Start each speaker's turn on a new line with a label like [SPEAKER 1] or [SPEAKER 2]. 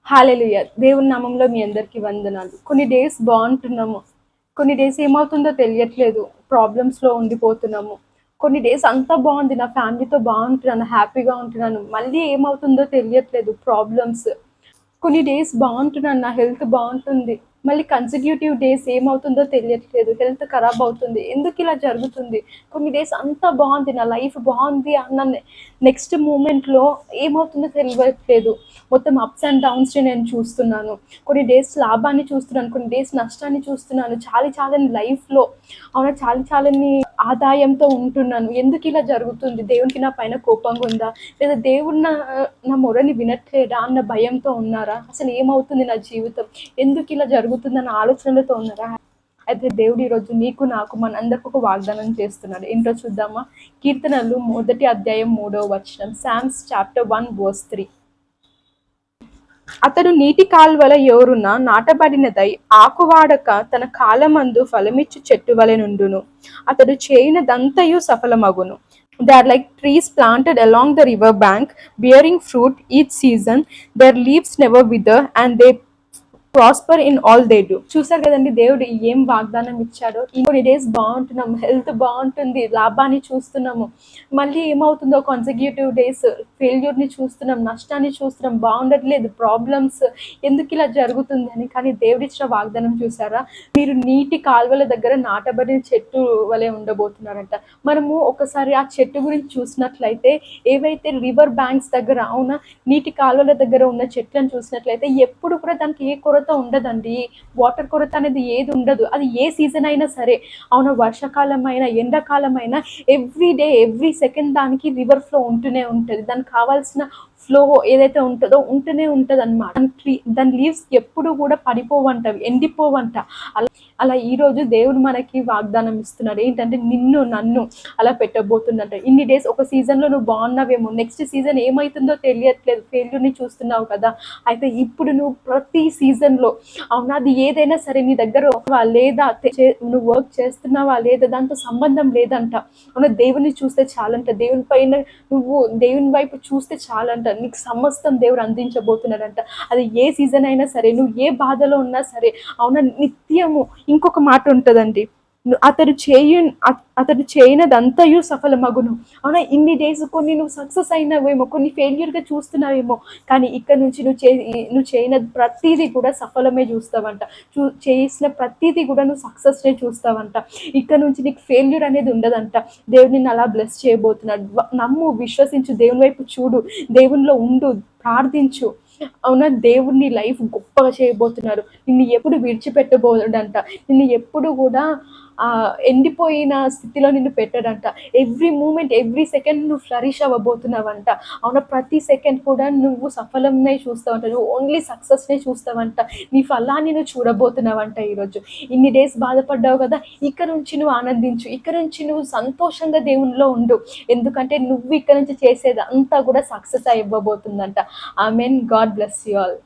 [SPEAKER 1] హల్లెలూయా! దేవుని నామంలో మీ అందరికీ వందనాలు. కొన్ని డేస్ బావుంటున్నాము. కొన్ని డేస్ ఏమవుతుందో తెలియట్లేదు. ప్రాబ్లమ్స్‌లో ఉండిపోతున్నాము. కొన్ని డేస్ అంతా బావుంది. నా ఫ్యామిలీతో బావుంటున్నాను. హ్యాపీగా ఉంటున్నాను. మళ్ళీ ఏమవుతుందో తెలియట్లేదు. ప్రాబ్లమ్స్. కొన్ని డేస్ బావుంటున్నాను. నా హెల్త్ బావుంటుంది. మళ్ళీ కన్సిక్యూటివ్ డేస్ ఏమవుతుందో తెలియట్లేదు. హెల్త్ ఖరాబ్ అవుతుంది. ఎందుకిలా జరుగుతుంది? కొన్ని డేస్ అంతా బావుంది. నా లైఫ్ బావుంది అన్న నెక్స్ట్ మూమెంట్‌లో ఏమవుతుందో తెలియట్లేదు. మొత్తం అప్స్ అండ్ డౌన్స్‌ని నేను చూస్తున్నాను. కొన్ని డేస్ లాభాన్ని చూస్తున్నాను. కొన్ని డేస్ నష్టాన్ని చూస్తున్నాను. చాలీ చాలని లైఫ్‌లో చాలీ చాలని ఆదాయంతో ఉంటున్నాను. ఎందుకిలా జరుగుతుంది? దేవునికి నా పైన కోపంగా ఉందా? లేదా దేవుడు నా మొరని వినట్లేదా అన్న భయంతో ఉన్నారా? అసలు ఏమవుతుంది నా జీవితం? ఎందుకిలా జరుగుతుందన్న ఆలోచనలతో ఉన్నారా? అయితే దేవుడు ఈరోజు నీకు, నాకు, మనందరికి ఒక వాగ్దానం చేస్తున్నాడు. ఏంటో చూద్దామా? కీర్తనలు 1 అధ్యాయం 3వ వచనం. Psalms chapter 1 verse 3. అతడు నీటి కాల్వల యోరున నాటబడినదై ఆకువాడక తన కాలమందు ఫలమిచ్చు చెట్టు వలె నుండును. అతడు చేయునదంతయు సఫలమగును. They are like trees planted along the river bank, bearing fruit each season. Their leaves never wither, and they prosper in all they do. చూసారు కదండి దేవుడు ఏం వాగ్దానం ఇచ్చాడో. కొన్ని డేస్ బాగుంటున్నాము, హెల్త్ బాగుంటుంది, లాభాన్ని చూస్తున్నాము. మళ్ళీ ఏమవుతుందో కాన్సిక్యూటివ్ డేస్ ఫెయిల్యూర్ని చూస్తున్నాం, నష్టాన్ని చూస్తున్నాం, బాగుండట్లేదు, ప్రాబ్లమ్స్, ఎందుకు ఇలా జరుగుతుంది అని. కానీ దేవుడిచ్చిన వాగ్దానం చూసారా? మీరు నీటి కాలువల దగ్గర నాటబడిన చెట్టు వలె ఉండబోతున్నారంట. మనము ఒకసారి ఆ చెట్టు గురించి చూసినట్లయితే, ఏవైతే రివర్ బ్యాంక్స్ దగ్గర నీటి కాలువల దగ్గర ఉన్న చెట్లను చూసినట్లయితే ఎప్పుడు కూడా దానికి ఏ కొరత ఉండదండి. వాటర్ కొరత అనేది ఏది ఉండదు. అది ఏ సీజన్ అయినా సరే, వర్షాకాలం అయినా ఎండాకాలం అయినా ఎవ్రీ డే ఎవ్రీ సెకండ్ దానికి రివర్ ఫ్లో ఉంటూనే ఉంటుంది. దానికి కావాల్సిన ఫ్లో ఏదైతే ఉంటుందో ఉంటూనే ఉంటుంది అనమాట. దాని లీవ్స్ ఎప్పుడు కూడా పడిపోవంట, ఎండిపోవంట. అలా ఈరోజు దేవుడు మనకి వాగ్దానం ఇస్తున్నాడు. ఏంటంటే నిన్ను నన్ను అలా పెట్టబోతుందంట. ఇన్ని డేస్ ఒక సీజన్లో నువ్వు బాగున్నావేమో, నెక్స్ట్ సీజన్ ఏమవుతుందో తెలియట్లేదు, ఫెయిల్యూర్ని చూస్తున్నావు కదా. అయితే ఇప్పుడు నువ్వు ప్రతి సీజన్లో అది ఏదైనా సరే నీ దగ్గర లేదా నువ్వు వర్క్ చేస్తున్నావా లేదా దాంతో సంబంధం లేదంట. దేవుని చూస్తే చాలంట. దేవుని పైన నువ్వు దేవుని వైపు చూస్తే చాలంట. నీకు సమస్తం దేవుడు అందించబోతున్నాడంట. అది ఏ సీజన్ అయినా సరే, నువ్వు ఏ బాధలో ఉన్నా సరే, నిత్యము. ఇంకొక మాట ఉంటుందండి, అతడు చేయనదంతయు సఫలమగును. ఇన్ని డేస్ కొన్ని నువ్వు సక్సెస్ అయినావేమో, కొన్ని ఫెయిల్యూర్గా చూస్తున్నావేమో, కానీ ఇక్కడ నుంచి నువ్వు చేయన ప్రతిదీ కూడా సఫలమే చూస్తావంట. చేసిన ప్రతిదీ కూడా నువ్వు సక్సెస్నే చూస్తావంట. ఇక్కడ నుంచి నీకు ఫెయిల్యూర్ అనేది ఉండదంట. దేవుడు నిన్ను అలా బ్లెస్ చేయబోతున్నాడు. నమ్ము, విశ్వసించు, దేవుని వైపు చూడు, దేవునిలో ఉండు, ప్రార్థించు. దేవుడిని లైఫ్ గొప్పగా చేయబోతున్నారు. నిన్ను ఎప్పుడు విడిచిపెట్టబోడంట. నిన్ను ఎప్పుడు కూడా ఎండిపోయిన స్థితిలో నిన్ను పెట్టడంట. ఎవ్రీ మూమెంట్ ఎవ్రీ సెకండ్ నువ్వు ఫ్లరిష్ అవ్వబోతున్నావంట. ప్రతి సెకండ్ కూడా నువ్వు సఫలమే చూస్తావంట. నువ్వు ఓన్లీ సక్సెస్నే చూస్తావంట. నీ ఫలాన్ని నువ్వు చూడబోతున్నావంట. ఈరోజు ఇన్ని డేస్ బాధపడ్డావు కదా, ఇక్కడ నుంచి నువ్వు ఆనందించు, ఇక్కడ నుంచి నువ్వు సంతోషంగా దేవునిలో ఉండు. ఎందుకంటే నువ్వు ఇక్కడ నుంచి చేసేది అంతా కూడా సక్సెస్ అవ్వబోతుందంట. Amen. God bless you all.